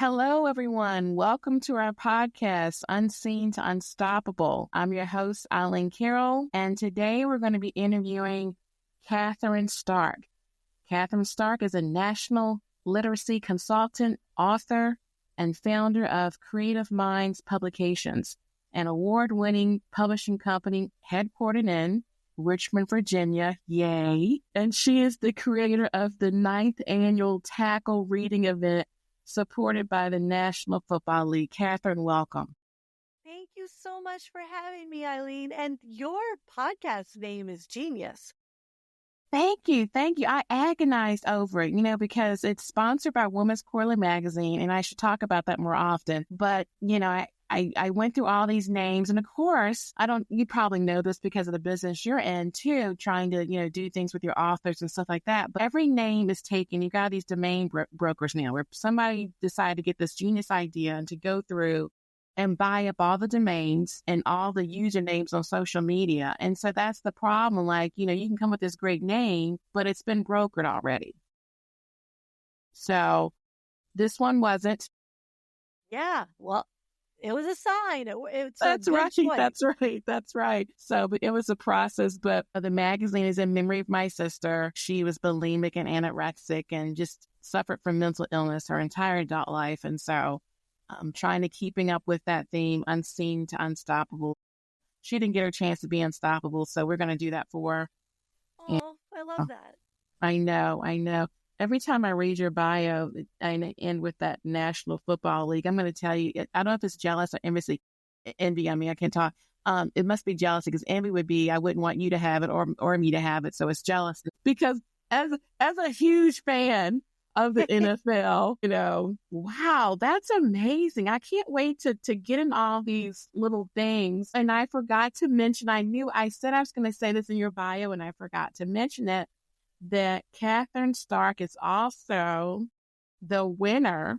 Hello, everyone. Welcome to our podcast, Unseen to Unstoppable. I'm your host, Ilene Carol, and today we're going to be interviewing Kathryn Stark. Kathryn Stark is a national literacy consultant, author, and founder of Creative Minds Publications, an award-winning publishing company headquartered in Richmond, Virginia. Yay! And she is the creator of the 9th annual Tackle Reading event supported by the National Football League. Kathryn, welcome. Thank you so much for having me, Ilene. And your podcast name is genius. Thank you. I agonized over it, because it's sponsored by Women's Quarterly Magazine, and I should talk about that more often. But, I went through all these names, and of course, you probably know this because of the business you're in too, trying to, do things with your authors and stuff like that. But every name is taken. You got these domain brokers now where somebody decided to get this genius idea and to go through and buy up all the domains and all the usernames on social media. And so that's the problem. You can come with this great name, but it's been brokered already. So this one wasn't. Yeah, well, it was a sign. That's right. So, but it was a process. But the magazine is in memory of my sister. She was bulimic and anorexic and just suffered from mental illness her entire adult life. And so I'm trying to keeping up with that theme, unseen to unstoppable. She didn't get her chance to be unstoppable, so we're going to do that for her. Oh, I love that. I know. Every time I read your bio, I end with that National Football League. I'm going to tell you, I don't know if it's jealous or envy. I mean, I can't talk. It must be jealousy because envy would be, I wouldn't want you to have it or me to have it. So it's jealous because as a huge fan of the NFL, wow, that's amazing. I can't wait to get in all these little things. And I forgot to mention, I said I was going to say this in your bio and I forgot to mention it, that Kathryn Stark is also the winner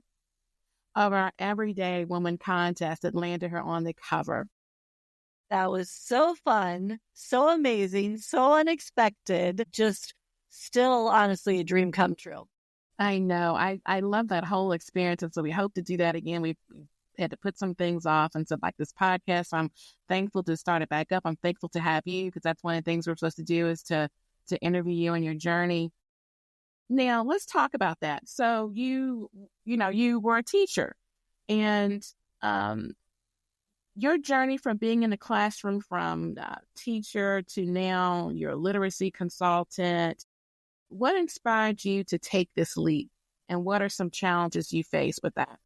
of our Everyday Woman contest that landed her on the cover. That was so fun, so amazing, so unexpected, just still honestly a dream come true. I know. I love that whole experience. And so we hope to do that again. We've had to put some things off. And so like this podcast, I'm thankful to start it back up. I'm thankful to have you because that's one of the things we're supposed to do is to interview you on your journey. Now, let's talk about that. So you were a teacher and your journey from being in the classroom from teacher to now you're a literacy consultant. What inspired you to take this leap? And what are some challenges you face with that?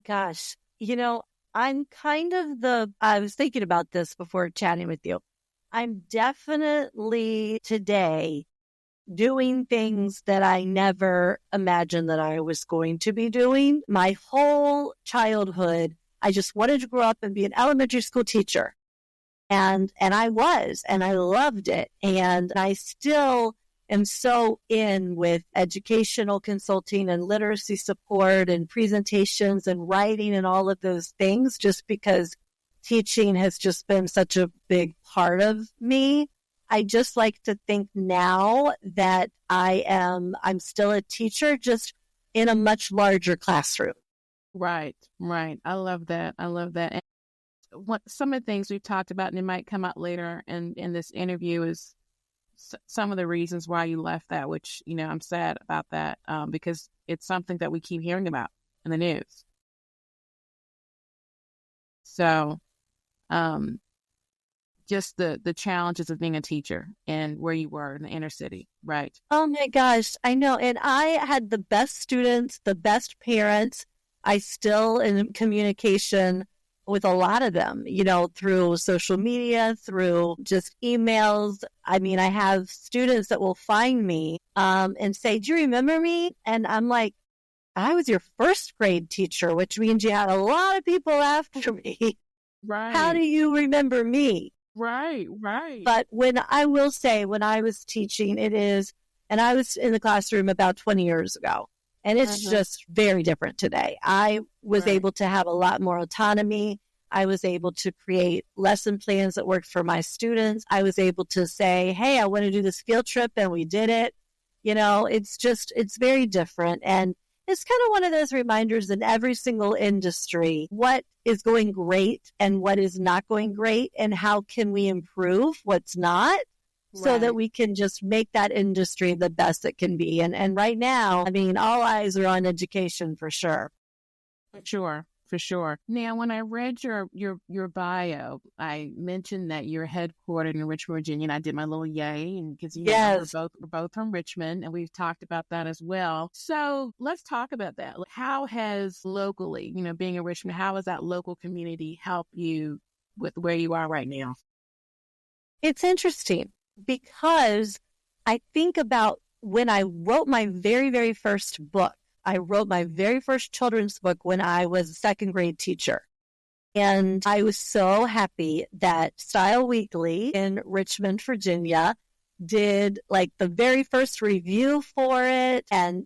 Gosh, I'm kind of I was thinking about this before chatting with you. I'm definitely today doing things that I never imagined that I was going to be doing. My whole childhood, I just wanted to grow up and be an elementary school teacher. And I was, and I loved it. And I still am so in with educational consulting and literacy support and presentations and writing and all of those things, just because teaching has just been such a big part of me. I just like to think now that I'm still a teacher, just in a much larger classroom. Right. I love that. And some of the things we've talked about, and it might come out later in this interview, is some of the reasons why you left that, which, I'm sad about that because it's something that we keep hearing about in the news. So, just the challenges of being a teacher and where you were in the inner city, right? Oh my gosh, I know. And I had the best students, the best parents. I still in communication with a lot of them, through social media, through just emails. I mean, I have students that will find me and say, "Do you remember me?" And I'm like, "I was your first grade teacher," which means you had a lot of people after me. Right. How do you remember me? Right. But when I was teaching, and I was in the classroom about 20 years ago, and it's just very different today. I was able to have a lot more autonomy. I was able to create lesson plans that worked for my students. I was able to say, "Hey, I want to do this field trip," and we did it. It's very different. And it's kind of one of those reminders in every single industry, what is going great and what is not going great, and how can we improve what's not, so that we can just make that industry the best it can be. And right now, I mean, all eyes are on education for sure. For sure. Now, when I read your bio, I mentioned that you're headquartered in Richmond, Virginia, and I did my little yay, and because we're both from Richmond, and we've talked about that as well. So let's talk about that. How has locally, being in Richmond, how has that local community helped you with where you are right now? It's interesting because I think about when I wrote my very, very first book. I wrote my very first children's book when I was a second grade teacher. And I was so happy that Style Weekly in Richmond, Virginia did like the very first review for it. And,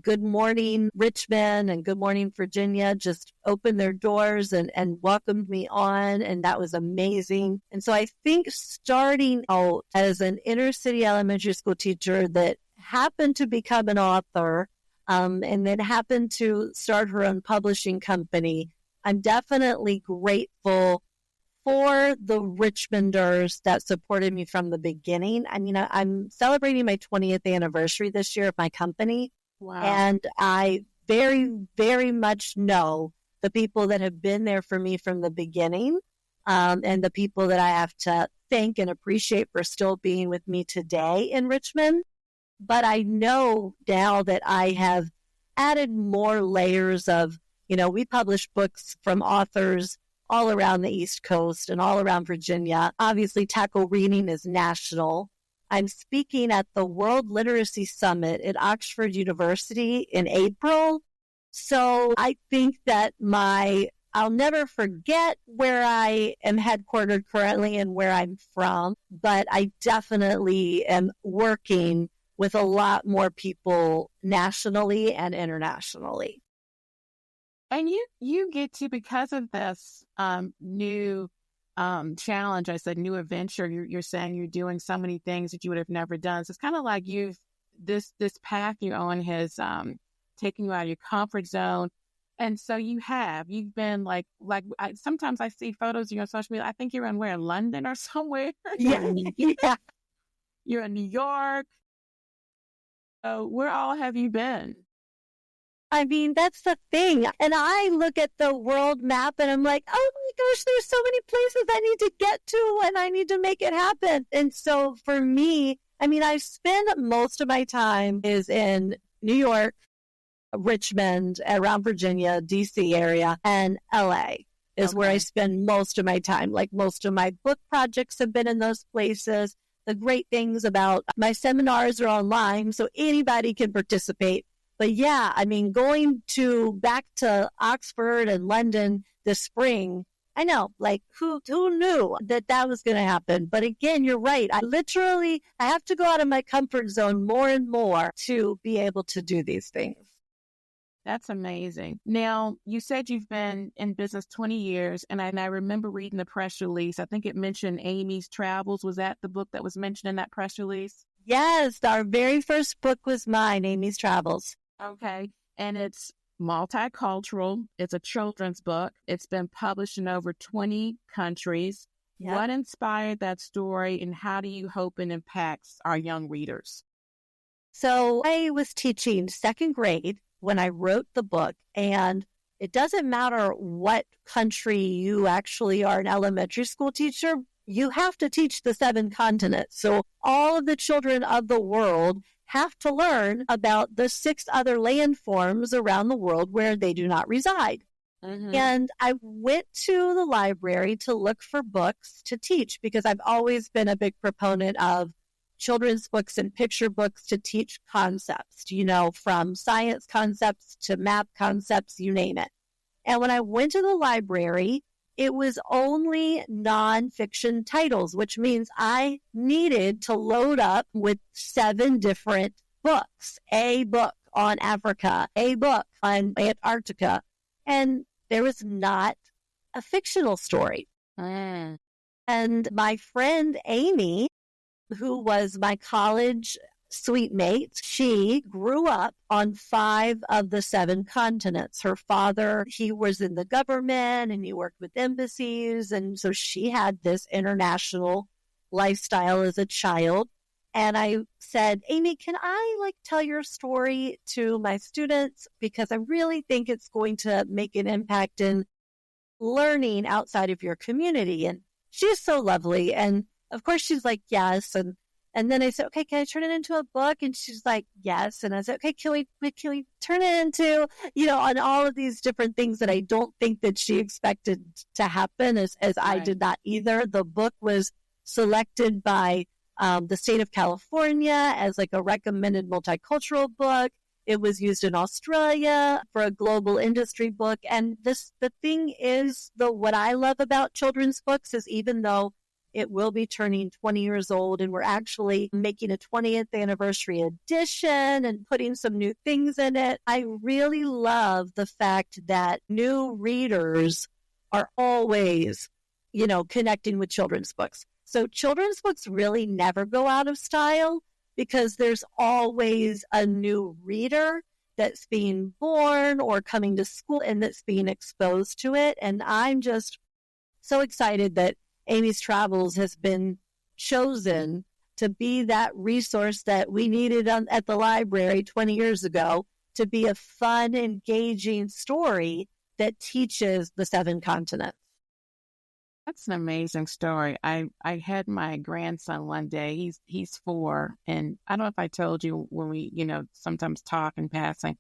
Good Morning Richmond and Good Morning Virginia just opened their doors and welcomed me on. And that was amazing. And so I think starting out as an inner city elementary school teacher that happened to become an author, and then happened to start her own publishing company, I'm definitely grateful for the Richmonders that supported me from the beginning. I mean, I'm celebrating my 20th anniversary this year of my company. Wow. And I very, very much know the people that have been there for me from the beginning, and the people that I have to thank and appreciate for still being with me today in Richmond. But I know now that I have added more layers of, we publish books from authors all around the East Coast and all around Virginia. Obviously, Tackle Reading is national. I'm speaking at the World Literacy Summit at Oxford University in April. So I think that I'll never forget where I am headquartered currently and where I'm from, but I definitely am working with a lot more people nationally and internationally. And you get to, because of this new challenge, I said new adventure, you're saying you're doing so many things that you would have never done. So it's kind of like this path you're on has taken you out of your comfort zone. And so you've been sometimes I see photos of you on social media. I think you're in London or somewhere. Yeah. You're in New York. Where all have you been? I mean, that's the thing. And I look at the world map and I'm like, oh my gosh, there's so many places I need to get to and I need to make it happen. And so for me, I mean, I spend most of my time is in New York, Richmond, around Virginia, DC area, and LA is where I spend most of my time. Like most of my book projects have been in those places. The great things about my seminars are online, so anybody can participate. But yeah, I mean, going back to Oxford and London this spring, I know, like who knew that was going to happen? But again, you're right. I have to go out of my comfort zone more and more to be able to do these things. That's amazing. Now, you said you've been in business 20 years, and I remember reading the press release. I think it mentioned Amy's Travels. Was that the book that was mentioned in that press release? Yes, our very first book was mine, Amy's Travels. Okay. And it's multicultural. It's a children's book. It's been published in over 20 countries. Yep. What inspired that story, and how do you hope it impacts our young readers? So I was teaching second grade when I wrote the book, and it doesn't matter what country you actually are an elementary school teacher, you have to teach the 7 continents. So all of the children of the world have to learn about the 6 other landforms around the world where they do not reside. Mm-hmm. And I went to the library to look for books to teach because I've always been a big proponent of children's books and picture books to teach concepts, from science concepts to math concepts, you name it. And when I went to the library, it was only nonfiction titles, which means I needed to load up with 7 different books, a book on Africa, a book on Antarctica. And there was not a fictional story. And my friend Amy, who was my college sweet mate. She grew up on 5 of the 7 continents. Her father, he was in the government and he worked with embassies. And so she had this international lifestyle as a child. And I said, Amy, can I tell your story to my students? Because I really think it's going to make an impact in learning outside of your community. And she's so lovely. And of course she's like, yes. And then I said, okay, can I turn it into a book? And she's like, yes. And I said, okay, can we turn it into, on all of these different things that I don't think that she expected to happen as right. I did not either. The book was selected by the state of California as a recommended multicultural book. It was used in Australia for a global industry book. And the thing is, what I love about children's books is even though it will be turning 20 years old and we're actually making a 20th anniversary edition and putting some new things in it, I really love the fact that new readers are always, connecting with children's books. So children's books really never go out of style because there's always a new reader that's being born or coming to school and that's being exposed to it. And I'm just so excited that Amy's Travels has been chosen to be that resource that we needed at the library 20 years ago to be a fun, engaging story that teaches the 7 continents. That's an amazing story. I had my grandson one day. He's 4, and I don't know if I told you when we, sometimes talk in passing,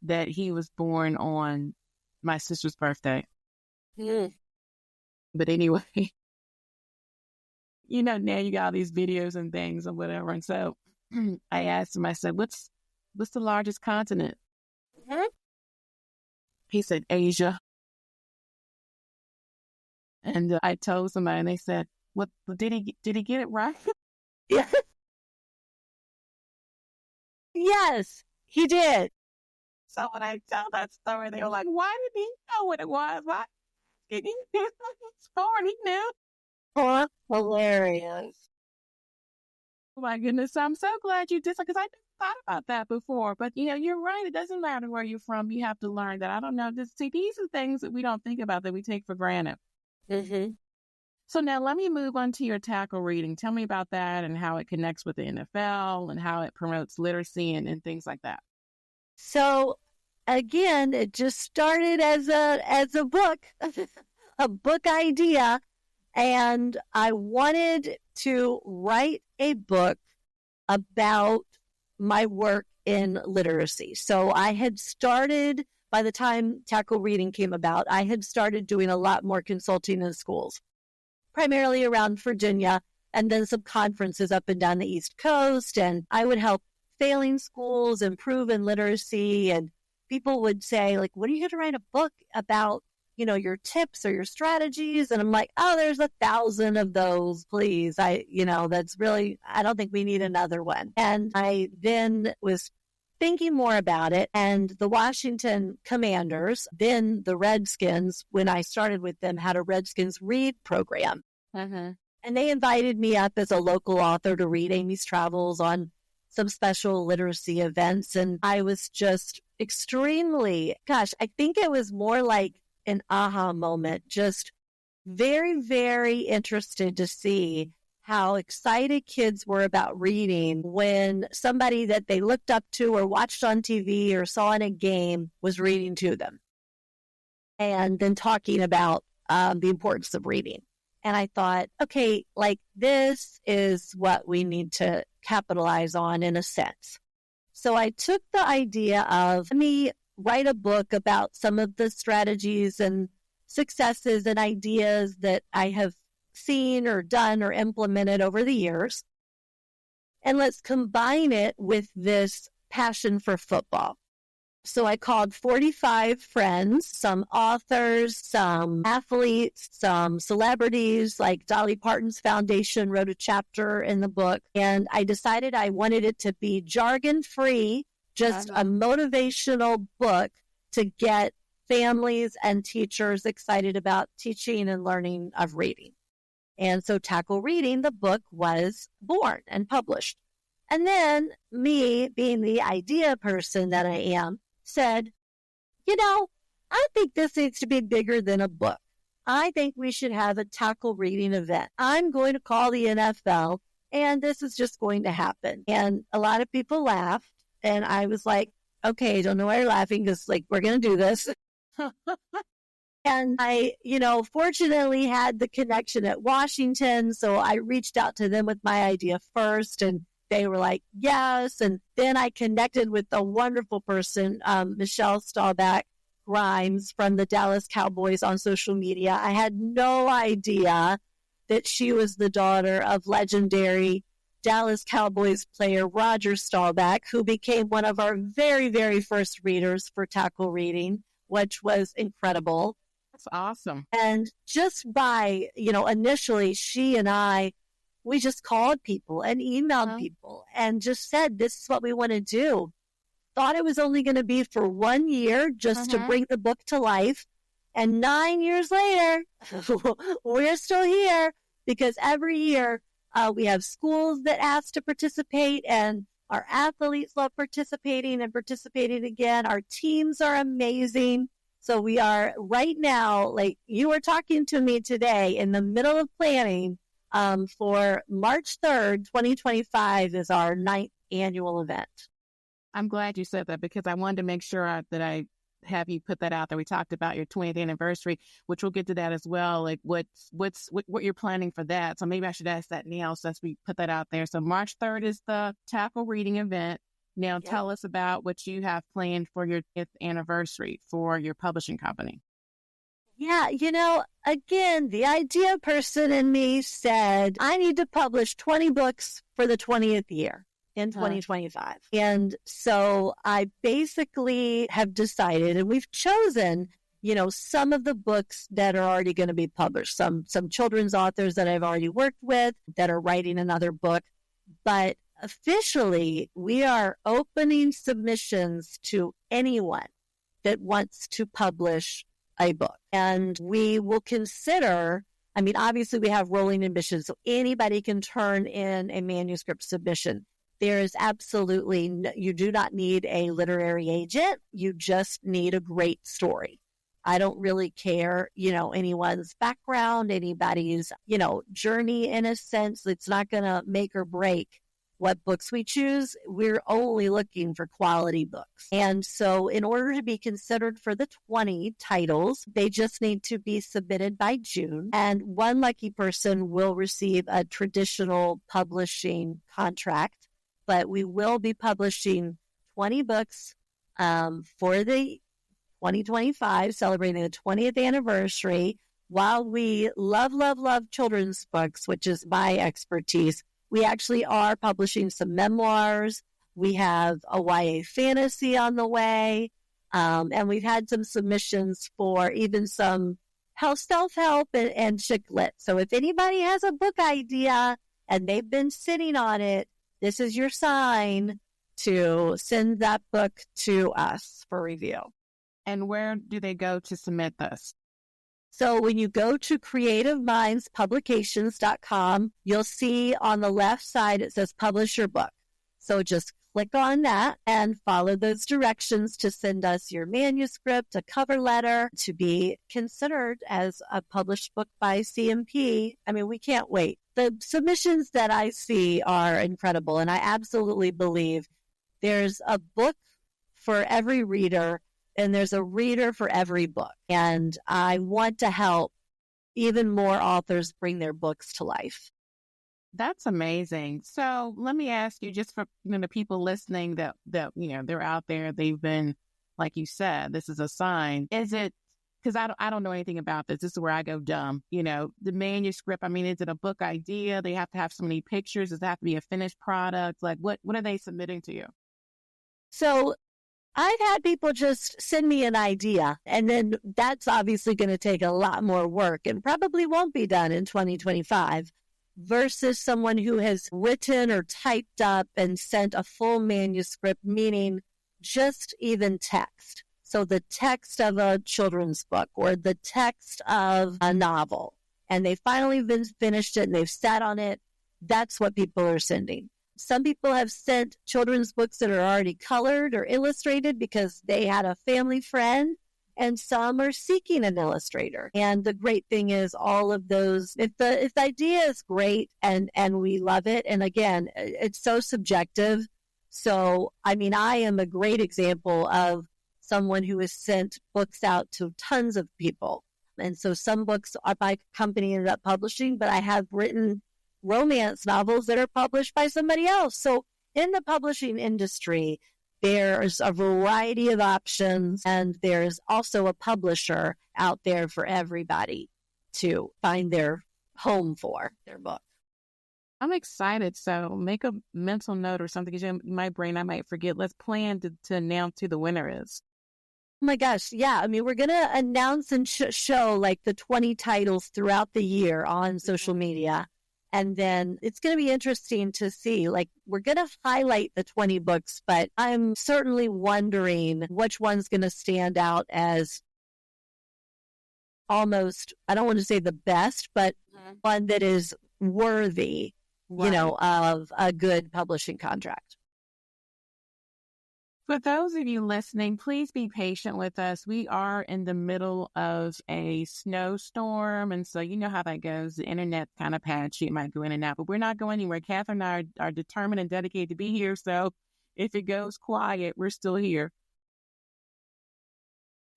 that he was born on my sister's birthday. Mm. But anyway, now you got all these videos and things or whatever. And so I asked him, I said, what's the largest continent? Mm-hmm. He said, Asia. And I told somebody, and they said, "What did he get it right?" Yeah. Yes, he did. So when I tell that story, they were like, "Why did he know what it was? Why did he knew? He knew." Oh, hilarious! Oh my goodness, I'm so glad you did that because I never thought about that before. But you're right. It doesn't matter where you're from. You have to learn that. I don't know. These are things that we don't think about that we take for granted. Mm-hmm. So now let me move on to your tackle reading. Tell me about that and how it connects with the NFL and how it promotes literacy and things like that. So again, it just started as a book, a book idea. And I wanted to write a book about my work in literacy. So I had started, by the time Tackle Reading came about, I had started doing a lot more consulting in schools, primarily around Virginia, and then some conferences up and down the East Coast. And I would help failing schools improve in literacy. And people would say, what are you going to write a book about, your tips or your strategies? And I'm like, oh, there's 1,000 of those, please. That's really, I don't think we need another one. And I then was thinking more about it, and the Washington Commanders, then the Redskins, when I started with them, had a Redskins Read program. Mm-hmm. And they invited me up as a local author to read Amy's Travels on some special literacy events. And I was just extremely, I think it was more like an aha moment, just very, very interested to see how excited kids were about reading when somebody that they looked up to or watched on TV or saw in a game was reading to them. And then talking about the importance of reading. And I thought, okay, this is what we need to capitalize on in a sense. So I took the idea of, let me write a book about some of the strategies and successes and ideas that I have seen or done or implemented over the years. And let's combine it with this passion for football. So I called 45 friends, some authors, some athletes, some celebrities, like Dolly Parton's Foundation wrote a chapter in the book. And I decided I wanted it to be jargon-free, just a motivational book to get families and teachers excited about teaching and learning of reading. And so Tackle Reading, the book, was born and published. And then me, being the idea person that I am, said, I think this needs to be bigger than a book. I think we should have a tackle reading event. I'm going to call the NFL, and this is just going to happen. And a lot of people laughed, and I was like, okay, I don't know why you're laughing, because we're going to do this. And I, fortunately had the connection at Washington. So I reached out to them with my idea first, and they were like, yes. And then I connected with a wonderful person, Michelle Staubach Grimes from the Dallas Cowboys on social media. I had no idea that she was the daughter of legendary Dallas Cowboys player Roger Staubach, who became one of our very, very first readers for Tackle Reading, which was incredible. That's awesome. And just by, initially she and I, we just called people and emailed people and just said, this is what we want to do. Thought it was only going to be for 1 year just to bring the book to life. And 9 years later, we're still here because every year we have schools that ask to participate, and our athletes love participating and participating again. Our teams are amazing. So we are right now, like you were talking to me today, in the middle of planning for March 3rd, 2025 is our 9th annual event. I'm glad you said that, because I wanted to make sure that I have you put that out there. We talked about your 20th anniversary, which we'll get to that as well. Like what you're planning for that. So maybe I should ask that now since we put that out there. So March 3rd is the Tackle Reading event. Now tell us about what you have planned for your 5th anniversary for your publishing company. Yeah, again, the idea person in me said, I need to publish 20 books for the 20th year in 2025. And so I basically have decided, and we've chosen, some of the books that are already going to be published, some children's authors that I've already worked with that are writing another book. But officially, we are opening submissions to anyone that wants to publish a book. And we will consider, obviously we have rolling admissions, so anybody can turn in a manuscript submission. There is absolutely, you do not need a literary agent. You just need a great story. I don't really care, anyone's background, anybody's, journey in a sense. It's not going to make or break what books we choose. We're only looking for quality books. And so in order to be considered for the 20 titles, they just need to be submitted by June. And one lucky person will receive a traditional publishing contract. But we will be publishing 20 books for the 2025, celebrating the 20th anniversary. While we love children's books, which is my expertise, we actually are publishing some memoirs. We have a YA fantasy on the way. And we've had some submissions for even some self-help and chick lit. So if anybody has a book idea and they've been sitting on it, this is your sign to send that book to us for review. And where do they go to submit this? So when you go to creativemindspublications.com, you'll see on the left side, it says publish your book. So just click on that and follow those directions to send us your manuscript, a cover letter to be considered as a published book by CMP. We can't wait. The submissions that I see are incredible, and I absolutely believe there's a book for every reader, and there's a reader for every book. And I want to help even more authors bring their books to life. That's amazing. So let me ask you, just for the people listening that they're out there, they've been, like you said, this is a sign. Is it, because I don't know anything about this. This is where I go dumb. The manuscript, is it a book idea? They have to have so many pictures. Does it have to be a finished product? Like what are they submitting to you? So I've had people just send me an idea, and then that's obviously going to take a lot more work and probably won't be done in 2025 versus someone who has written or typed up and sent a full manuscript, meaning just even text. So the text of a children's book or the text of a novel, and they finally finished it and they've sat on it. That's what people are sending. Some people have sent children's books that are already colored or illustrated because they had a family friend, and some are seeking an illustrator. And the great thing is all of those, if the idea is great and we love it, and again, it's so subjective. So, I mean, I am a great example of someone who has sent books out to tons of people. And so some books my company ended up publishing, but I have written romance novels that are published by somebody else. So in the publishing industry, there's a variety of options, and there's also a publisher out there for everybody to find their home for their book. I'm excited. So make a mental note or something, because in my brain I might forget. Let's plan to announce who the winner is. Oh my gosh. Yeah. I mean, we're going to announce and show like the 20 titles throughout the year on social media. And then it's going to be interesting to see, like, we're going to highlight the 20 books, but I'm certainly wondering which one's going to stand out as almost, I don't want to say the best, but one that is worthy, right, of a good publishing contract. For those of you listening, please be patient with us. We are in the middle of a snowstorm, and so you know how that goes. The internet's kind of patchy. It might go in and out, but we're not going anywhere. Kathryn and I are determined and dedicated to be here, so if it goes quiet, we're still here.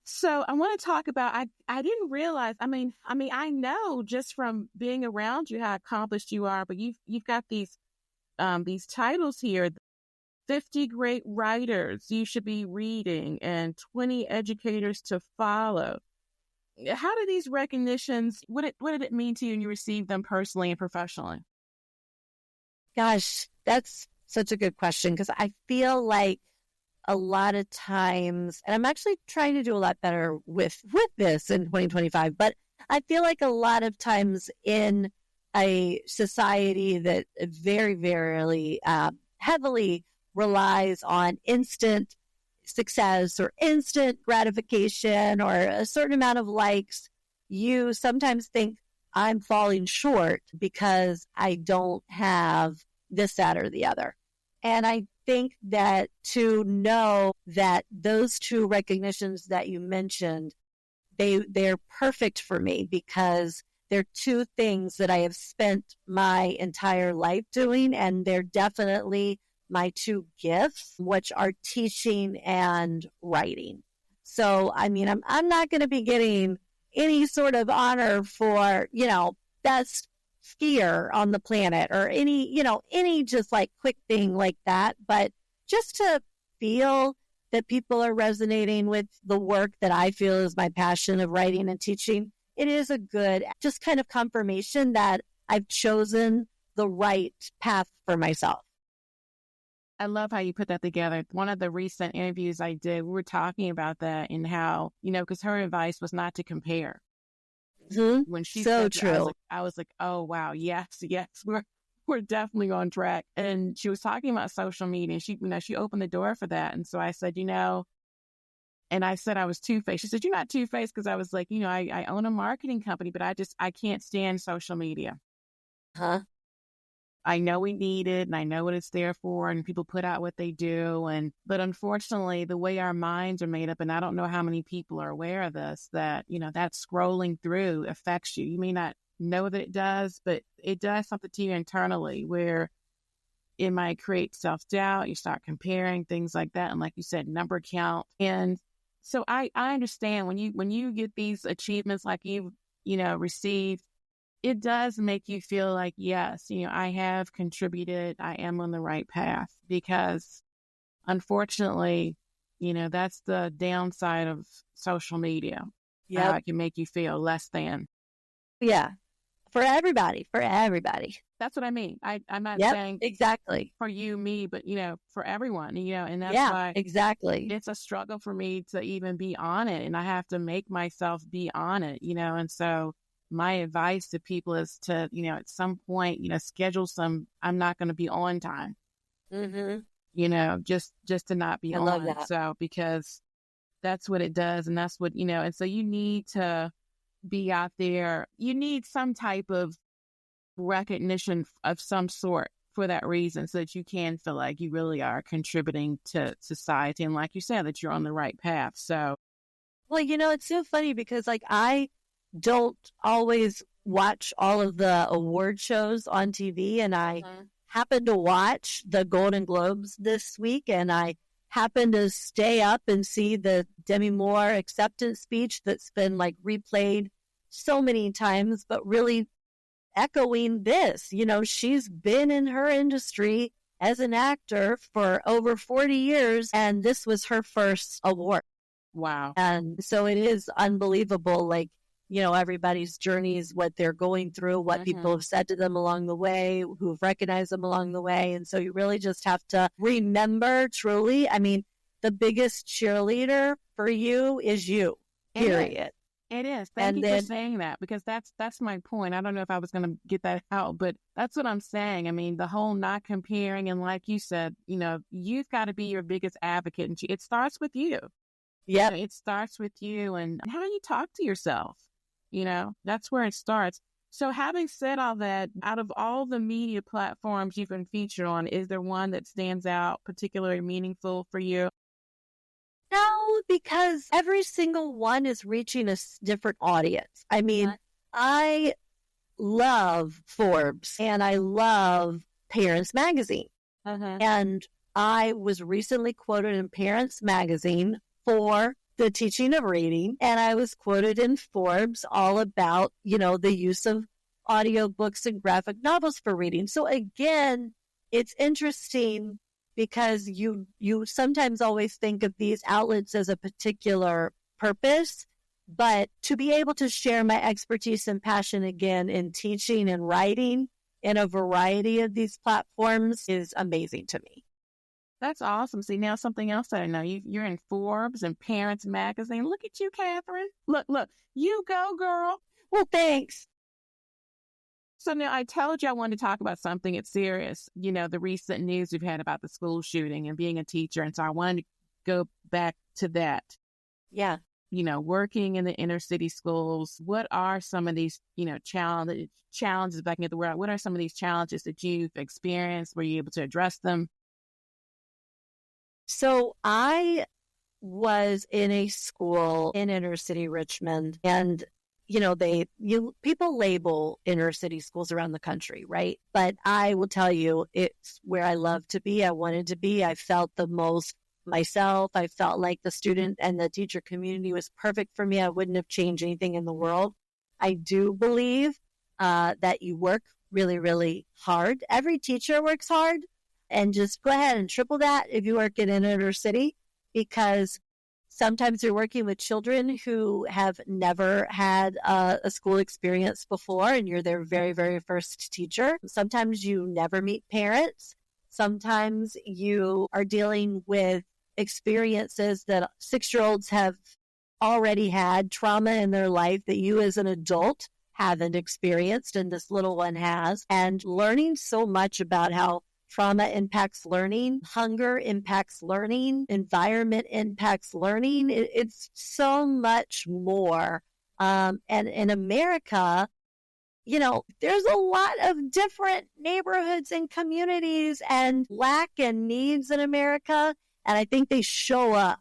So I want to talk about, I didn't realize, I mean, I know just from being around you how accomplished you are, but you've got these titles here. 50 great writers you should be reading and 20 educators to follow. How do these recognitions, what did it mean to you when you received them personally and professionally? Gosh, that's such a good question, because I feel like a lot of times, and I'm actually trying to do a lot better with this in 2025, but I feel like a lot of times in a society that very, very heavily relies on instant success or instant gratification or a certain amount of likes, you sometimes think I'm falling short because I don't have this, that, or the other. And I think that to know that those two recognitions that you mentioned, they're perfect for me, because they're two things that I have spent my entire life doing, and they're definitely my two gifts, which are teaching and writing. So, I mean, I'm not going to be getting any sort of honor for, best skier on the planet or any just like quick thing like that. But just to feel that people are resonating with the work that I feel is my passion of writing and teaching, it is a good just kind of confirmation that I've chosen the right path for myself. I love how you put that together. One of the recent interviews I did, we were talking about that and how, because her advice was not to compare. Mm-hmm. When she so said true. That, I was like, oh, wow, yes, we're definitely on track. And she was talking about social media, and she opened the door for that. And so I said, and I said I was two-faced. She said, you're not two-faced, because I was like, I own a marketing company, but I can't stand social media. Huh? I know we need it, and I know what it's there for, and people put out what they do. But unfortunately, the way our minds are made up, and I don't know how many people are aware of this, that, that scrolling through affects you. You may not know that it does, but it does something to you internally, where it might create self-doubt. You start comparing things like that. And like you said, number count. And so I understand when you get these achievements like you've, received, it does make you feel like, yes, I have contributed. I am on the right path, because unfortunately, that's the downside of social media. Yeah. It can make you feel less than. Yeah. For everybody. That's what I mean. I'm not saying exactly for you, me, but, for everyone, and that's why exactly. It's a struggle for me to even be on it, and I have to make myself be on it, and so my advice to people is to, at some point, schedule I'm not going to be on time, just to not be on. I love that. So, because that's what it does. And that's what, and so you need to be out there. You need some type of recognition of some sort for that reason, so that you can feel like you really are contributing to society. And like you said, that you're on the right path. So, well, it's so funny because like I don't always watch all of the award shows on TV, and I happened to watch the Golden Globes this week, and I happened to stay up and see the Demi Moore acceptance speech that's been like replayed so many times, but really echoing this. She's been in her industry as an actor for over 40 years, and this was her first award. wow. And so it is unbelievable, like, everybody's journeys, what they're going through, what people have said to them along the way, who've recognized them along the way. And so you really just have to remember truly, I mean, the biggest cheerleader for you is you, period. It is. Thank you for saying that, because that's my point. I don't know if I was going to get that out, but that's what I'm saying. I mean, the whole not comparing, and like you said, you've got to be your biggest advocate, and it starts with you. Yeah, it starts with you and how you talk to yourself. That's where it starts. So having said all that, out of all the media platforms you've been featured on, is there one that stands out particularly meaningful for you? No, because every single one is reaching a different audience. I mean, I love Forbes and I love Parents Magazine. And I was recently quoted in Parents Magazine for the teaching of reading. And I was quoted in Forbes all about, the use of audiobooks and graphic novels for reading. So again, it's interesting because you sometimes always think of these outlets as a particular purpose, but to be able to share my expertise and passion again in teaching and writing in a variety of these platforms is amazing to me. That's awesome. See, now something else that I know. You're in Forbes and Parents Magazine. Look at you, Kathryn. Look, you go, girl. Well, thanks. So now I told you I wanted to talk about something that's serious. The recent news we've had about the school shooting and being a teacher. And so I wanted to go back to that. Yeah. Working in the inner city schools. What are some of these, challenges, if I can get the word out, what are some of these challenges that you've experienced? Were you able to address them? So I was in a school in inner city Richmond, and people label inner city schools around the country, right? But I will tell you, it's where I love to be. I wanted to be. I felt the most myself. I felt like the student and the teacher community was perfect for me. I wouldn't have changed anything in the world. I do believe that you work really, really hard. Every teacher works hard. And just go ahead and triple that if you work in an inner city, because sometimes you're working with children who have never had a school experience before, and you're their very, very first teacher. Sometimes you never meet parents. Sometimes you are dealing with experiences that 6-year-olds have already had, trauma in their life that you as an adult haven't experienced, and this little one has, and learning so much about how trauma impacts learning, hunger impacts learning, environment impacts learning. It's so much more. And in America, there's a lot of different neighborhoods and communities and lack and needs in America. And I think they show up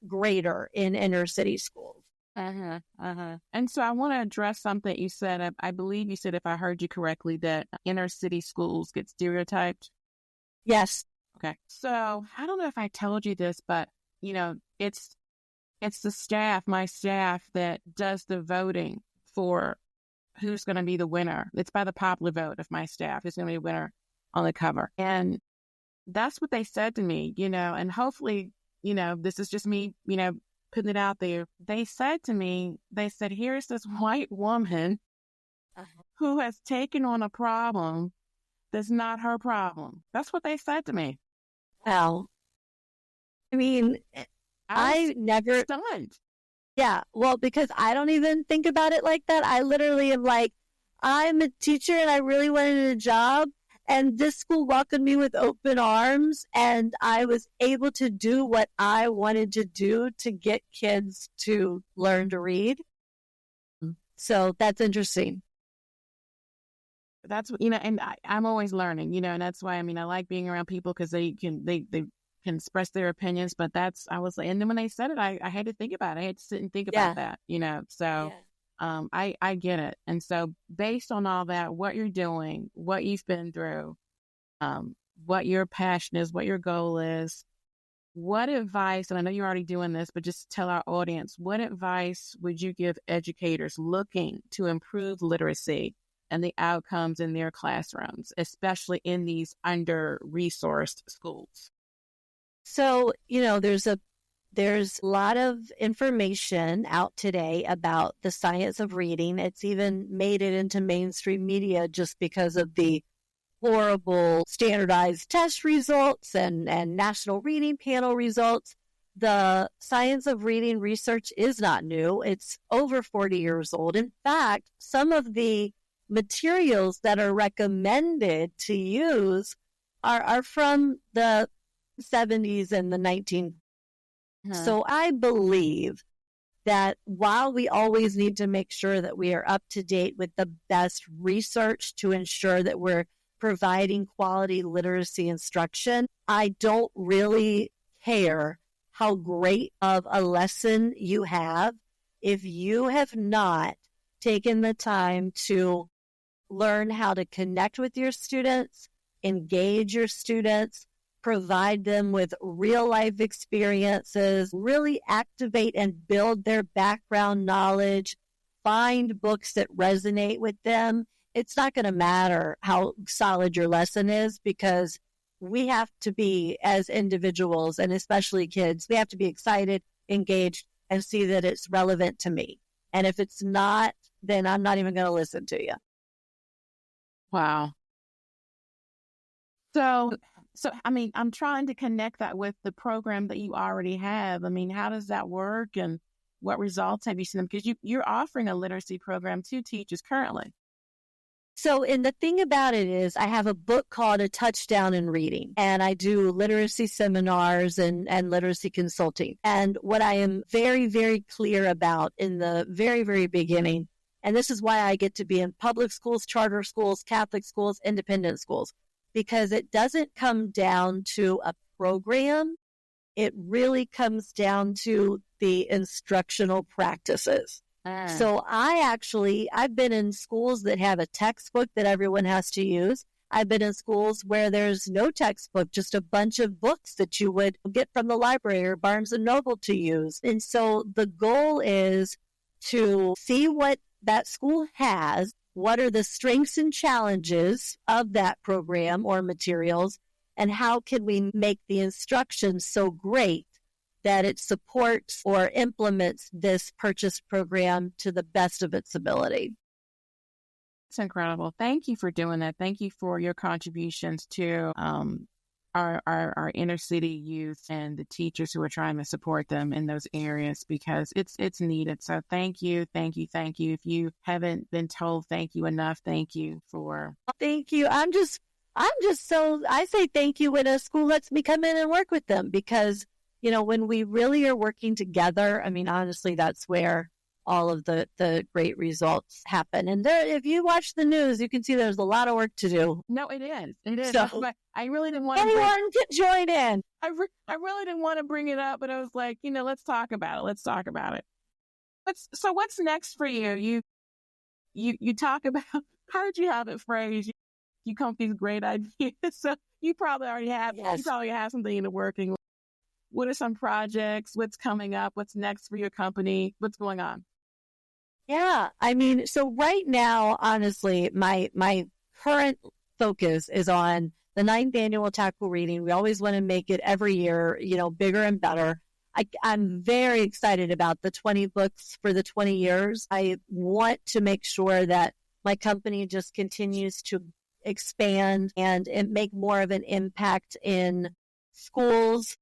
greater in inner city schools. And so I want to address something you said. I believe you said, if I heard you correctly, that inner city schools get stereotyped. Yes. Okay. So I don't know if I told you this, but it's the staff, my staff, that does the voting for who's going to be the winner. It's by the popular vote of my staff who's going to be the winner on the cover. And that's what they said to me, and hopefully, this is just me, putting it out there. They said to me, here's this white woman who has taken on a problem that's not her problem. That's what they said to me. Wow. I mean, I never... stunned. Yeah, well, because I don't even think about it like that. I literally am like, I'm a teacher and I really wanted a job. And this school welcomed me with open arms. And I was able to do what I wanted to do to get kids to learn to read. So that's interesting. That's what, and I'm always learning, and that's why, I like being around people because they can express their opinions, but and then when they said it, I had to think about it. I had to sit and think about Yeah. that, so, I get it. And so based on all that, what you're doing, what you've been through, what your passion is, what your goal is, what advice, and I know you're already doing this, but just tell our audience, what advice would you give educators looking to improve literacy and the outcomes in their classrooms, especially in these under-resourced schools? So, there's a lot of information out today about the science of reading. It's even made it into mainstream media just because of the horrible standardized test results and national reading panel results. The science of reading research is not new. It's over 40 years old. In fact, some of the materials that are recommended to use are from the 70s and the 19. So I believe that while we always need to make sure that we are up to date with the best research to ensure that we're providing quality literacy instruction, I don't really care how great of a lesson you have if you have not taken the time to learn how to connect with your students, engage your students, provide them with real life experiences, really activate and build their background knowledge, find books that resonate with them. It's not going to matter how solid your lesson is, because we have to be, as individuals and especially kids, we have to be excited, engaged, and see that it's relevant to me. And if it's not, then I'm not even going to listen to you. Wow. So, I'm trying to connect that with the program that you already have. How does that work, and what results have you seen? Because you're offering a literacy program to teachers currently. So, and the thing about it is, I have a book called A Touchdown in Reading, and I do literacy seminars and literacy consulting. And what I am very, very clear about in the very, very beginning, and this is why I get to be in public schools, charter schools, Catholic schools, independent schools, because it doesn't come down to a program. It really comes down to the instructional practices. So I've been in schools that have a textbook that everyone has to use. I've been in schools where there's no textbook, just a bunch of books that you would get from the library or Barnes and Noble to use. And so the goal is to see what that school has, what are the strengths and challenges of that program or materials, and how can we make the instruction so great that it supports or implements this purchase program to the best of its ability. It's incredible. Thank you for doing that. Thank you for your contributions to our inner city youth and the teachers who are trying to support them in those areas, because it's needed. So thank you. If you haven't been told thank you enough, thank you for. Thank you. I'm just so, I say thank you when a school lets me come in and work with them, because when we really are working together, honestly, that's where all of the great results happen. And if you watch the news, you can see there's a lot of work to do. No, it is. It is. So, I really didn't want anyone can join in. I really didn't want to bring it up, but I was like, let's talk about it. What's next for you? You talk about, how did you have it phrased? You come up with these great ideas. So you probably already have, you probably have something in the working. What are some projects? What's coming up? What's next for your company? What's going on? Yeah. So right now, honestly, my current focus is on the 9th annual Tackle Reading. We always want to make it every year, bigger and better. I'm very excited about the 20 books for the 20 years. I want to make sure that my company just continues to expand and make more of an impact in schools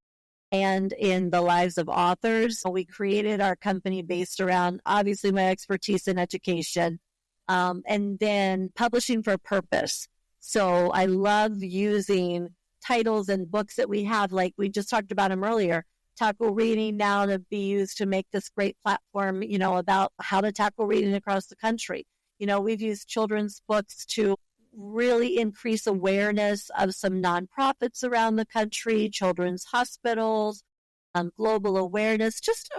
and in the lives of authors. We created our company based around, obviously, my expertise in education, and then publishing for purpose. So I love using titles and books that we have, like we just talked about them earlier, Tackle Reading, now to be used to make this great platform, about how to tackle reading across the country. We've used children's books to really increase awareness of some nonprofits around the country, children's hospitals, global awareness, just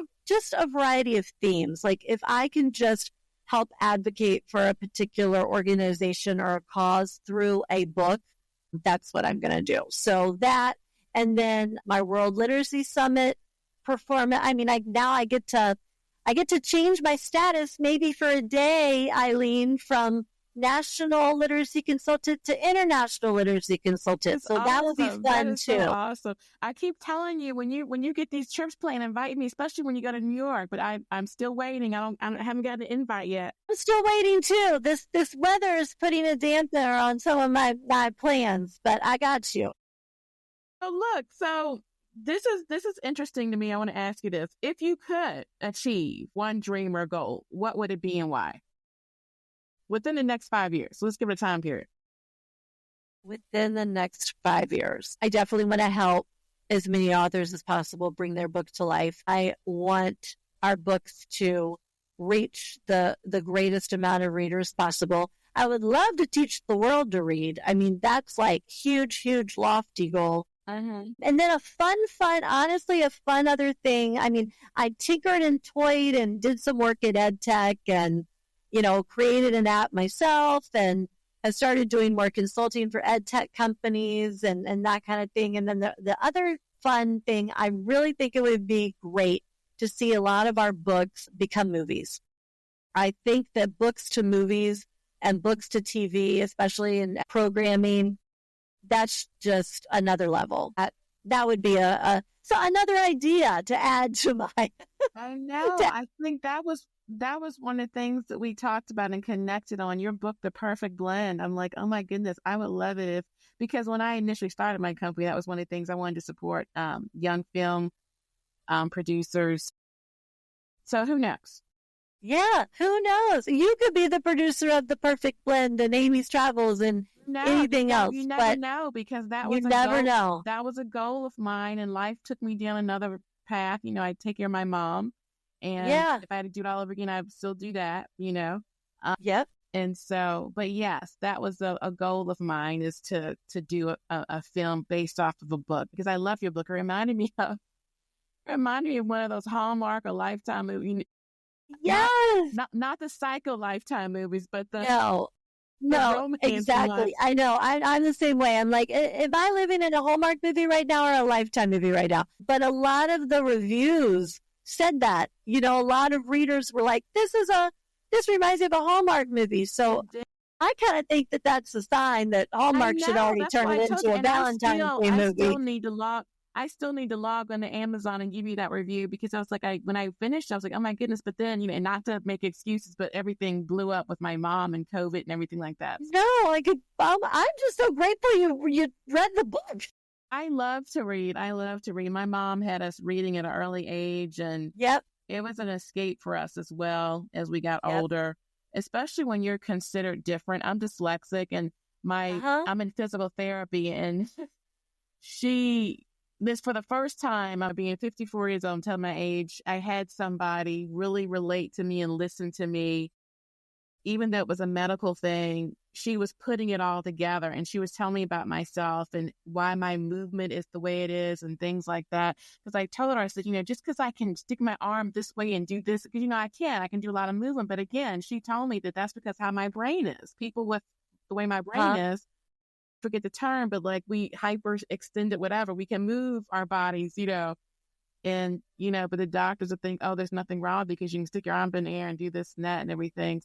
a variety of themes. Like if I can just help advocate for a particular organization or a cause through a book, that's what I'm going to do. So that, and then my World Literacy Summit performance. I mean, I get to change my status maybe for a day, Ilene, from national literacy consultant to international literacy consultant. That's so awesome. That will be fun too. So awesome. I keep telling you when you get these trips planned, invite me, especially when you go to New York. But I'm still waiting. I haven't got an invite yet. I'm still waiting too. This weather is putting a dampener on some of my plans, but I got you. Oh, look. So this is interesting to me. I want to ask you this: if you could achieve one dream or goal, what would it be and why? Within the next 5 years. Let's give it a time period. Within the next 5 years, I definitely want to help as many authors as possible bring their book to life. I want our books to reach the greatest amount of readers possible. I would love to teach the world to read. I mean, that's like huge, lofty goal. And then a fun, honestly, a fun other thing. I mean, I tinkered and toyed and did some work at EdTech and, created an app myself and I started doing more consulting for EdTech companies and that kind of thing. And then the other fun thing, I really think it would be great to see a lot of our books become movies. I think that books to movies and books to TV, especially in programming, that's just another level. That would be so another idea to add to my. I know. I think that was one of the things that we talked about and connected on your book, The Perfect Blend. I'm like, oh my goodness, I would love it because when I initially started my company, that was one of the things I wanted to support young film producers. So who knows? Yeah, who knows? You could be the producer of The Perfect Blend and Amy's Travels and anything else. You never know because that was That was a goal of mine, and life took me down another path. I take care of my mom, and if I had to do it all over again, I would still do that. Yep. And so, but yes, that was a goal of mine is to do a film based off of a book because I love your book. It reminded me of one of those Hallmark or Lifetime movies. Yes. Not the Psycho Lifetime movies, but the no, exactly. Ones. I know. I'm the same way. I'm like, am I living in a Hallmark movie right now or a Lifetime movie right now? But a lot of the reviews said that. A lot of readers were like, this reminds me of a Hallmark movie. So I kind of think that that's a sign that Hallmark should already turn it into a Valentine's Day movie. I still need to log on to Amazon and give you that review because I was like, when I finished, I was like, oh my goodness. But then, and not to make excuses, but everything blew up with my mom and COVID and everything like that. No, I'm just so grateful you read the book. I love to read. My mom had us reading at an early age and it was an escape for us as well as we got older, especially when you're considered different. I'm dyslexic and I'm in physical therapy and this for the first time, I'm being 54 years old, I'm telling my age, I had somebody really relate to me and listen to me. Even though it was a medical thing, she was putting it all together and she was telling me about myself and why my movement is the way it is and things like that. Because I told her, I said, just because I can stick my arm this way and do this, because, I can do a lot of movement. But again, she told me that that's because how my brain is. People with the way my brain is, forget the term, but like we hyper extend it, whatever, we can move our bodies, and, but the doctors will think, oh, there's nothing wrong because you can stick your arm in the air and do this and that and everything.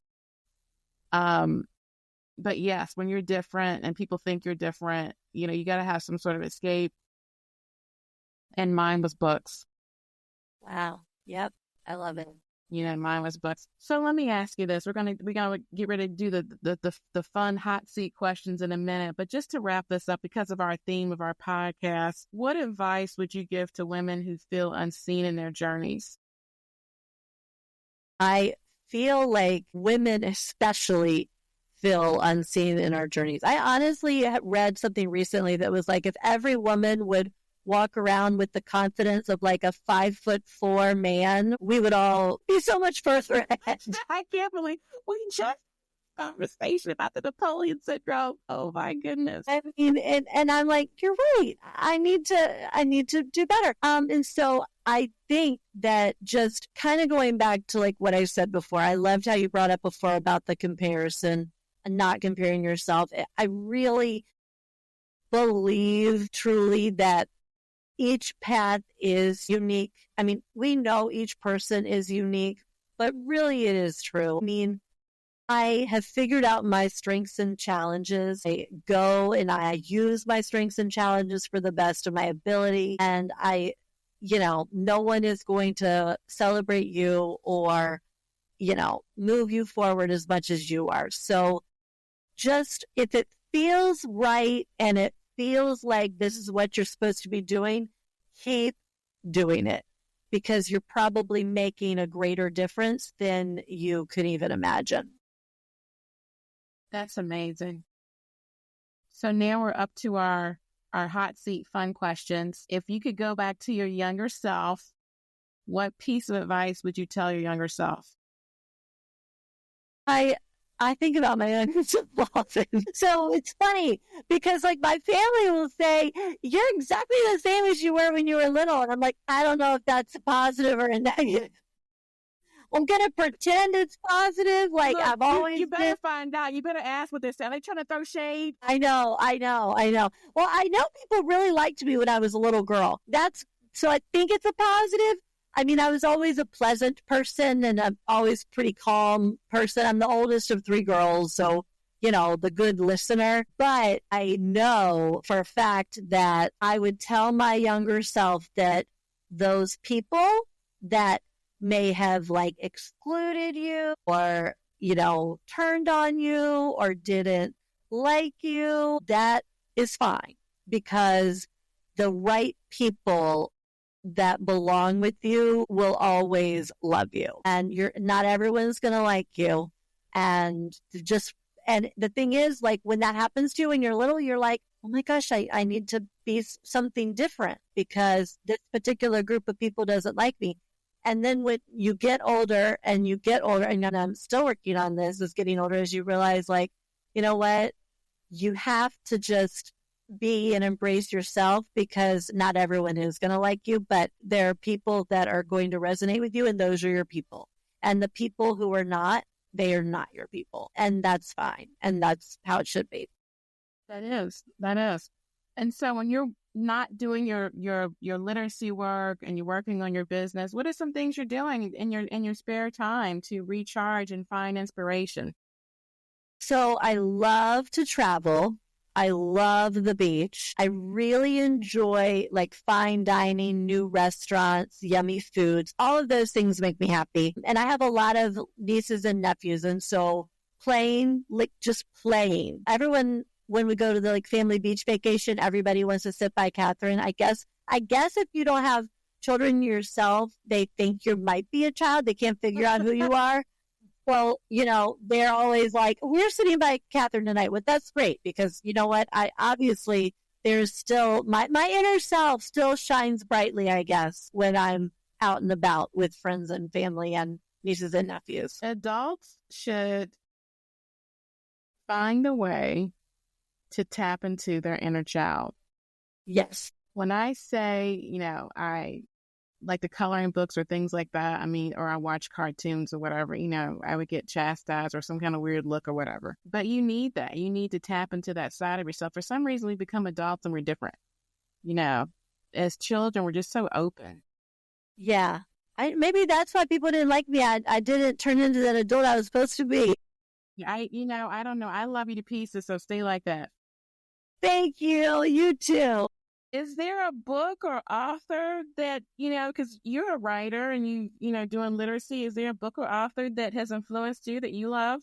But yes, when you're different and people think you're different, you got to have some sort of escape. And mine was books. Wow. Yep. I love it. Mine was books. So let me ask you this. We're gonna get ready to do the fun hot seat questions in a minute. But just to wrap this up, because of our theme of our podcast, what advice would you give to women who feel unseen in their journeys? I feel like women especially feel unseen in our journeys. I honestly read something recently that was like, if every woman would walk around with the confidence of like a 5'4" man, we would all be so much further ahead. I can't believe we just conversation about the Napoleon syndrome. Oh my goodness. I mean, and I'm like, you're right. I need to do better. And so I think that just kind of going back to like what I said before, I loved how you brought up before about the comparison and not comparing yourself. I really believe truly that each path is unique. I mean, we know each person is unique, but really it is true. I mean, I have figured out my strengths and challenges. I go and I use my strengths and challenges for the best of my ability. And no one is going to celebrate you or, move you forward as much as you are. So just if it feels right and it feels like this is what you're supposed to be doing, keep doing it because you're probably making a greater difference than you could even imagine. That's amazing. So now we're up to our hot seat fun questions. If you could go back to your younger self, what piece of advice would you tell your younger self? I think about my younger self often. So it's funny because like my family will say, you're exactly the same as you were when you were little. And I'm like, I don't know if that's a positive or a negative. I'm going to pretend it's positive. Like Look, I've always you better find out. You better ask what they're saying. Are they trying to throw shade? I know. Well, I know people really liked me when I was a little girl. So I think it's a positive. I mean, I was always a pleasant person and I'm always pretty calm person. I'm the oldest of 3 girls. So, the good listener. But I know for a fact that I would tell my younger self that those people that may have like excluded you or, turned on you or didn't like you, that is fine because the right people that belong with you will always love you. And not everyone's going to like you. And the thing is, like when that happens to you when you're little, you're like, oh my gosh, I need to be something different because this particular group of people doesn't like me. And then when you get older, and I'm still working on this, is getting older as you realize, like, you know what? You have to just be and embrace yourself because not everyone is going to like you, but there are people that are going to resonate with you, and those are your people. And the people who are not, they are not your people. And that's fine. And that's how it should be. That is. And so when you're not doing your literacy work and you're working on your business, what are some things you're doing in your spare time to recharge and find inspiration? So I love to travel. I love the beach. I really enjoy like fine dining, new restaurants, yummy foods. All of those things make me happy. And I have a lot of nieces and nephews. And so just playing. Everyone, when we go to the like family beach vacation, everybody wants to sit by Kathryn. I guess if you don't have children yourself, they think you might be a child. They can't figure out who you are. Well, they're always like, we're sitting by Kathryn tonight. Well, that's great because you know what? There's still, my inner self still shines brightly, I guess, when I'm out and about with friends and family and nieces and nephews. Adults should find a way to tap into their inner child. Yes. When I say, I like the coloring books or things like that, or I watch cartoons or whatever, I would get chastised or some kind of weird look or whatever. But you need that. You need to tap into that side of yourself. For some reason, we become adults and we're different. As children, we're just so open. Yeah. Maybe that's why people didn't like me. I didn't turn into that adult I was supposed to be. I don't know. I love you to pieces, so stay like that. Thank you. You too. Is there a book or author that, because you're a writer and doing literacy, is there a book or author that has influenced you that you love?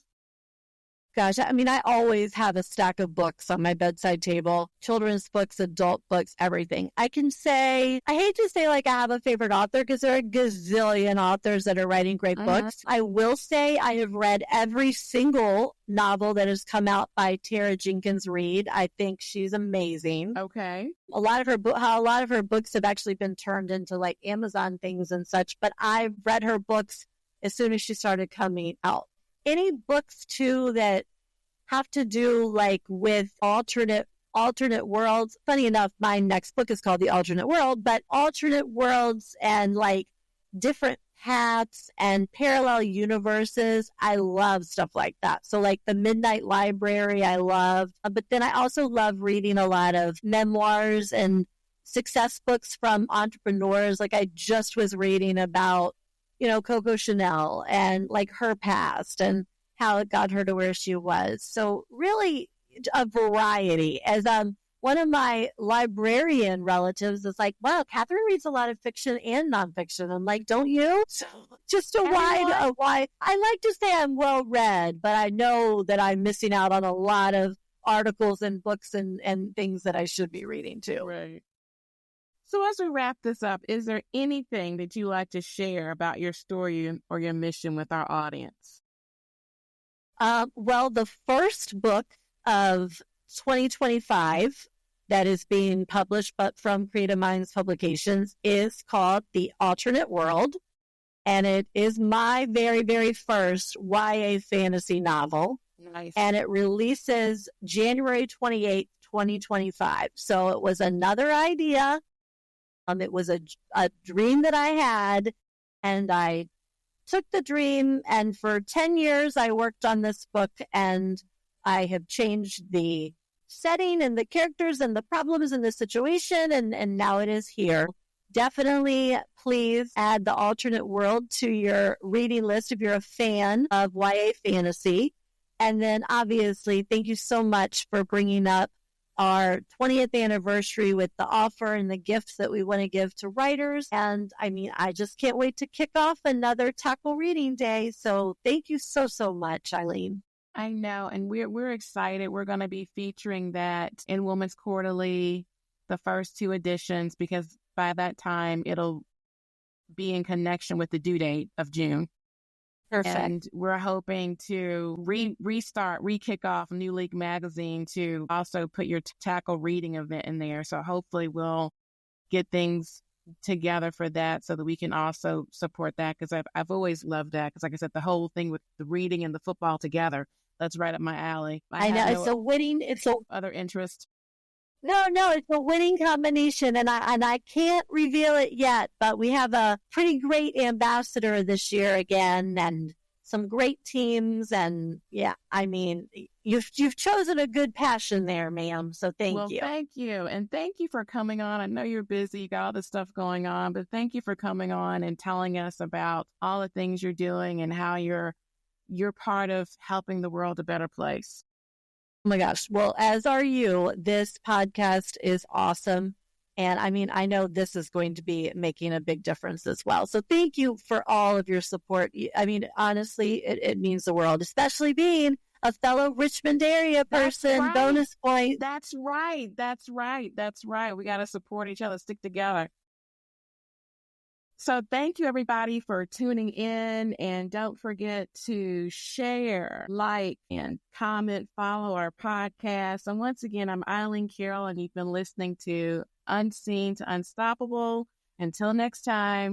Gosh, I always have a stack of books on my bedside table, children's books, adult books, everything. I hate to say like I have a favorite author because there are a gazillion authors that are writing great books. I will say I have read every single novel that has come out by Tara Jenkins Reid. I think she's amazing. Okay. A lot of her books have actually been turned into like Amazon things and such, but I've read her books as soon as she started coming out. any books too that have to do like with alternate worlds. Funny enough, my next book is called The Alternate World, but alternate worlds and like different paths and parallel universes. I love stuff like that. So like the Midnight Library, I love, but then I also love reading a lot of memoirs and success books from entrepreneurs. Like I just was reading about, Coco Chanel and like her past and how it got her to where she was. So really a variety. As one of my librarian relatives is like, wow, Kathryn reads a lot of fiction and nonfiction. I'm like, don't you? So just a wide. I like to say I'm well read, but I know that I'm missing out on a lot of articles and books and things that I should be reading too. Right. So as we wrap this up, is there anything that you like to share about your story or your mission with our audience? Well, the first book of 2025 that is being published, but from Creative Minds Publications, is called The Alternate World. And it is my very, very first YA fantasy novel. Nice. And it releases January 28th, 2025. So it was another idea. It was a dream that I had, and I took the dream, and for 10 years I worked on this book, and I have changed the setting and the characters and the problems in the situation, and now it is here. Definitely please add The Alternate World to your reading list if you're a fan of YA fantasy. And then obviously, thank you so much for bringing up our 20th anniversary with the offer and the gifts that we want to give to writers. And I mean, I just can't wait to kick off another Tackle Reading Day. So thank you so, so much, Ilene. I know. And we're excited. We're going to be featuring that in Women's Quarterly, the first 2 editions, because by that time it'll be in connection with the due date of June. Perfect. And we're hoping to re-kick off New League Magazine to also put your Tackle Reading event in there. So hopefully we'll get things together for that so that we can also support that, because I've always loved that. Because like I said, the whole thing with the reading and the football together, that's right up my alley. I know. It's other interest. No, it's a winning combination, and I can't reveal it yet, but we have a pretty great ambassador this year again, and some great teams, and yeah, I mean, you've chosen a good passion there, ma'am. So thank you. Well, thank you, and thank you for coming on. I know you're busy, you got all this stuff going on, but thank you for coming on and telling us about all the things you're doing and how you're part of helping the world a better place. Oh my gosh. Well, as are you. This podcast is awesome. And I mean, I know this is going to be making a big difference as well. So thank you for all of your support. I mean, honestly, it means the world, especially being a fellow Richmond area person. Right. Bonus point. That's right. We got to support each other, stick together. So thank you, everybody, for tuning in. And don't forget to share, like, and comment, follow our podcast. And once again, I'm Ilene Carol, and you've been listening to Unseen to Unstoppable. Until next time.